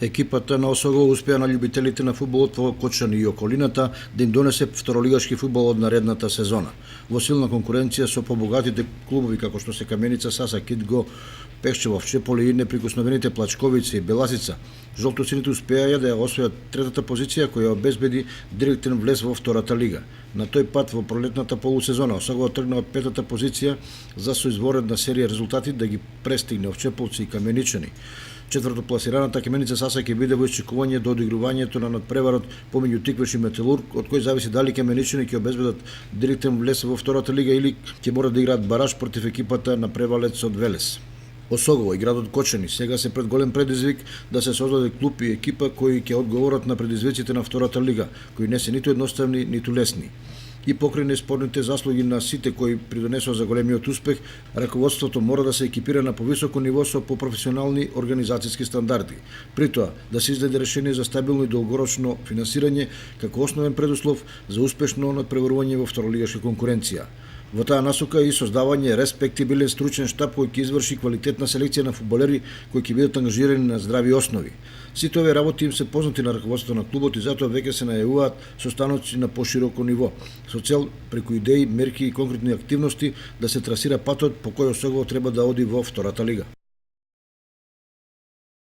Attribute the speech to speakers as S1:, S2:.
S1: Екипата на Осогово успеа на љубителите на фудбалот во Кочани и околината да им донесе второлигашки фудбал од наредната сезона. Во силна конкуренција со побогатите клубови како што се Каменица, Саса, Кидго, Пешчево, Вчеполи и неприкосновените Плачковица и Беласица, жолтосините успеа да ја освојат третата позиција која обезбеди директен влез во втората лига. На тој пат во пролетната полусезона Осогово тргна од петата позиција за со изворедна серија резултати да ги престигне Овчеполци и Каменичани. Четвртопласираната Каменица Саса ќе биде во исчекување до одигрувањето на надпреварот помеѓу Тиквеш и Металург, од кој зависи дали Каменичани ќе обезбедат директен влез во втората лига или ќе мора да играат бараж против екипата на превалец од Велес. Осогово и градот Кочани сега се пред голем предизвик да се создаде клуб и екипа кои ќе одговорат на предизвиците на втората лига, кои не се ниту едноставни, ниту лесни. И покрај неспорните заслуги на сите кои придонесоа за големиот успех, раководството мора да се екипира на повисоко ниво со попрофесионални организацијски стандарди. При тоа, да се издаде решение за стабилно и долгорочно финансирање како основен предуслов за успешно надпреварување во второлигашка конкуренција. Во таа насока и создавање респектибилен стручен штаб кој ќе изврши квалитетна селекција на фудбалери кои ќе бидат ангажирани на здрави основи. Сите овие работи им се познати на раководството на клубот и затоа веќе се најавуваат состаноци на пошироко ниво, со цел преку идеи, мерки и конкретни активности да се трасира патот по кој Осогово треба да оди во втората лига.